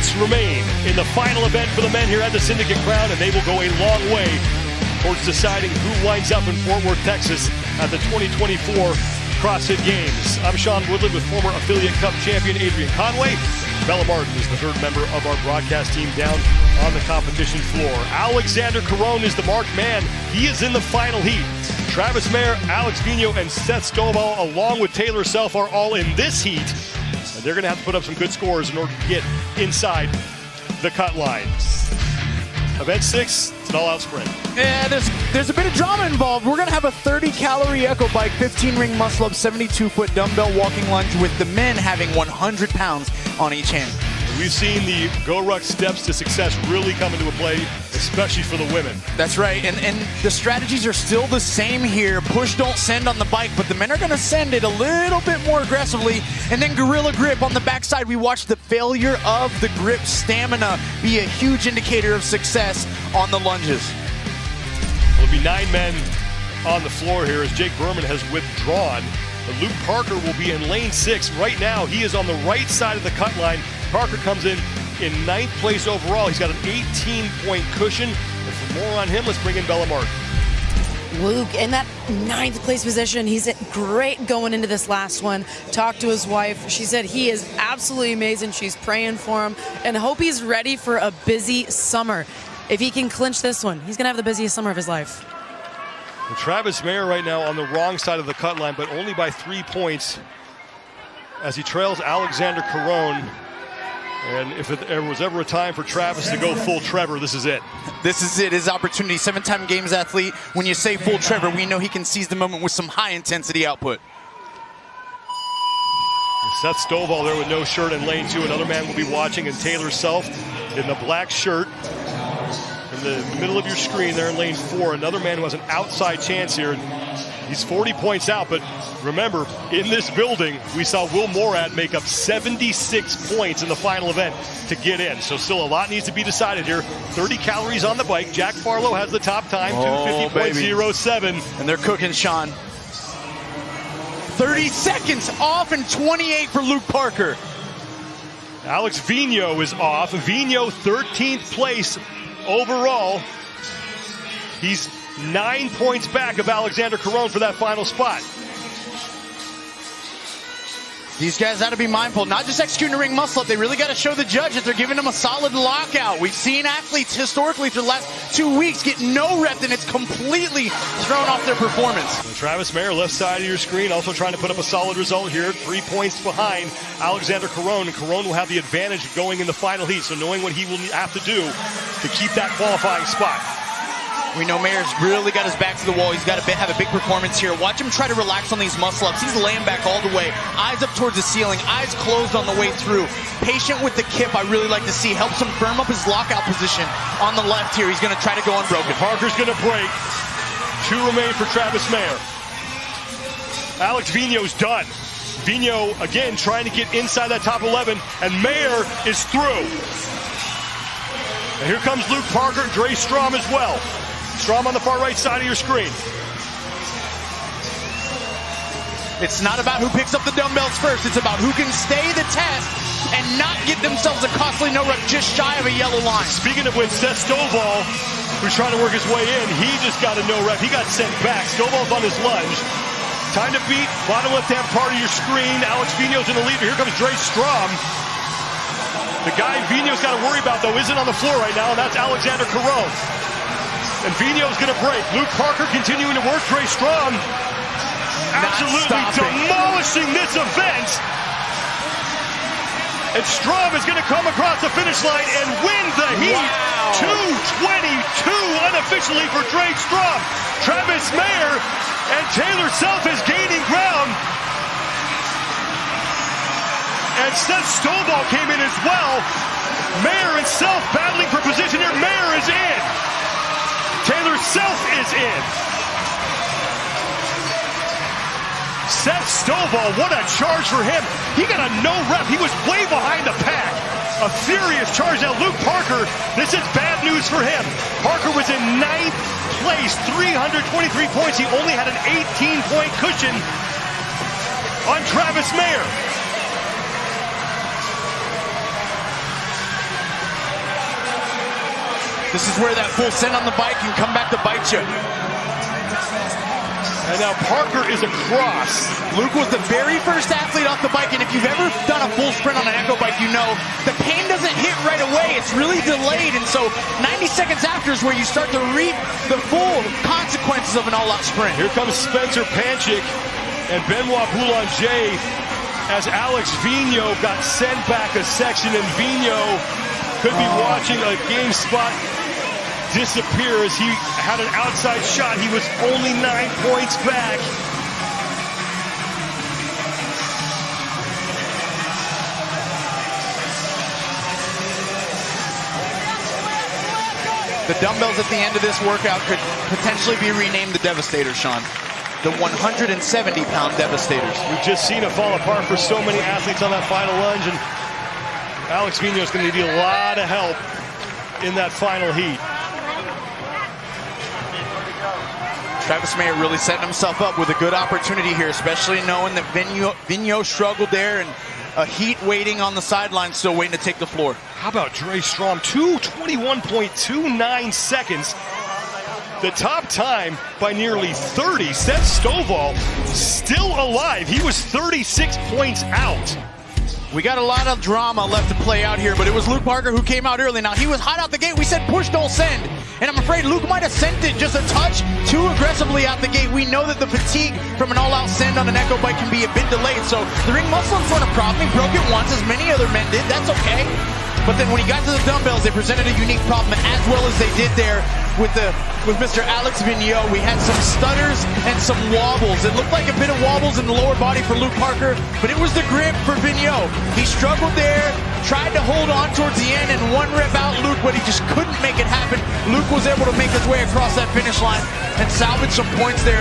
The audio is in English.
minutes remain in the final event for the men here at the Syndicate Crown, and they will go a long way towards deciding who winds up in Fort Worth, Texas at the 2024 CrossFit Games. I'm Sean Woodland with former Affiliate Cup champion Adrian Conway. Bella Martin is the third member of our broadcast team down on the competition floor. Alexander Caron is the marked man. He is in the final heat. Travis Mayer, Alex Vino, and Seth Stovall, along with Taylor Self, are all in this heat. And they're going to have to put up some good scores in order to get inside the cut line. Event 6, it's an all-out sprint. Yeah, there's a bit of drama involved. We're going to have a 30-calorie echo bike, 15-ring muscle-up, 72-foot dumbbell walking lunge, with the men having 100 pounds on each hand. We've seen the GoRuck steps to success really come into play, especially for the women. That's right, and the strategies are still the same here. Push, don't send on the bike, but the men are going to send it a little bit more aggressively. And then gorilla grip on the backside. We watched the failure of the grip stamina be a huge indicator of success on the lunges. There'll be 9 men on the floor here as Jake Berman has withdrawn. But Luke Parker will be in lane 6. Right now, he is on the right side of the cut line. Parker comes in 9th place overall. He's got an 18-point cushion. And for more on him, let's bring in Bella Martin. Luke in that 9th place position. He's great going into this last one. Talked to his wife. She said he is absolutely amazing. She's praying for him and hope he's ready for a busy summer. If he can clinch this one, he's going to have the busiest summer of his life. And Travis Mayer right now on the wrong side of the cut line, but only by 3 points as he trails Alexander Caron. And if there was ever a time for Travis to go full Trevor, this is it. This is it, his opportunity. 7-time Games athlete. When you say full Trevor, we know he can seize the moment with some high-intensity output. And Seth Stovall there with no shirt in lane 2. Another man will be watching, and Taylor Self in the black shirt. In the middle of your screen there in lane 4, another man who has an outside chance here. He's 40 points out, but remember, in this building, we saw Will Morad make up 76 points in the final event to get in. So still a lot needs to be decided here. 30 calories on the bike. Jack Farlow has the top time, 250.07. And they're cooking, Sean. 30 seconds off and 28 for Luke Parker. Alex Vino is off. Vino 13th place overall. He's 9 points back of Alexander Caron for that final spot. These guys got to be mindful, not just executing a ring muscle up. They really got to show the judge that they're giving them a solid lockout. We've seen athletes historically for the last 2 weeks get no rep, and it's completely thrown off their performance. And Travis Mayer, left side of your screen, also trying to put up a solid result here. 3 points behind Alexander Caron, and Caron will have the advantage going in the final heat, so knowing what he will have to do to keep that qualifying spot. We know Mayer's really got his back to the wall. He's got to have a big performance here. Watch him try to relax on these muscle-ups. He's laying back all the way. Eyes up towards the ceiling. Eyes closed on the way through. Patient with the kip, I really like to see. Helps him firm up his lockout position on the left here. He's going to try to go unbroken. Parker's going to break. 2 remain for Travis Mayer. Alex Vino's done. Vino, again, trying to get inside that top 11, and Mayer is through. And here comes Luke Parker, Dre Strom as well. Strom on the far right side of your screen. It's not about who picks up the dumbbells first. It's about who can stay the test and not get themselves a costly no rep just shy of a yellow line. Speaking of which, Seth Stovall, who's trying to work his way in, he just got a no rep. He got sent back. Stovall's on his lunge. Time to beat. Bottom left-hand part of your screen. Alex Vino's in the lead. Here comes Dre Strom. The guy Vino's got to worry about, though, isn't on the floor right now, and that's Alexander Caron. And Vino's going to break. Luke Parker continuing to work. Dre Strom absolutely demolishing this event. And Strom is going to come across the finish line and win the heat. Wow. 2:22 unofficially for Dre Strom. Travis Mayer and Taylor Self is gaining ground. And Seth Stovall came in as well. Mayer and Self battling for position here. Mayer is in. Taylor Self is in. Seth Stovall, what a charge for him. He got a no rep. He was way behind the pack. A furious charge. Now Luke Parker, this is bad news for him. Parker was in 9th place, 323 points. He only had an 18-point cushion on Travis Mayer. This is where that full send on the bike can come back to bite you. And now Parker is across. Luke was the very first athlete off the bike, and if you've ever done a full sprint on an echo bike, you know the pain doesn't hit right away. It's really delayed, and so 90 seconds after is where you start to reap the full consequences of an all-out sprint. Here comes Spencer Panchik and Benoit Boulanger as Alex Vigneault got sent back a section, and Vigneault could be watching a game spot disappear as he had an outside shot. He was only 9 points back. The dumbbells at the end of this workout could potentially be renamed the Devastators, Sean. The 170-pound Devastators. We've just seen it fall apart for so many athletes on that final lunge, and Alex Vigneault is going to need a lot of help in that final heat. Travis Mayer really setting himself up with a good opportunity here, especially knowing that Vigneault struggled there and a heat waiting on the sidelines, still waiting to take the floor. How about Dre Strom? 2:21.29 seconds. The top time by nearly 30. Seth Stovall still alive. He was 36 points out. We got a lot of drama left to play out here, but it was Luke Parker who came out early. Now, he was hot out the gate. We said push, don't send. And I'm afraid Luke might have sent it just a touch too aggressively out the gate. We know that the fatigue from an all-out send on an echo bike can be a bit delayed. So the ring muscle ups weren't a problem. He broke it once, as many other men did. That's okay. But then when he got to the dumbbells, they presented a unique problem, as well as they did there with Mr. Alex Vigneault. We had some stutters and some wobbles. It looked like a bit of wobbles in the lower body for Luke Parker, but it was the grip for Vigneault. He struggled there, tried to hold on towards the end, and one rep out Luke, but he just couldn't make it happen. Luke was able to make his way across that finish line and salvage some points there.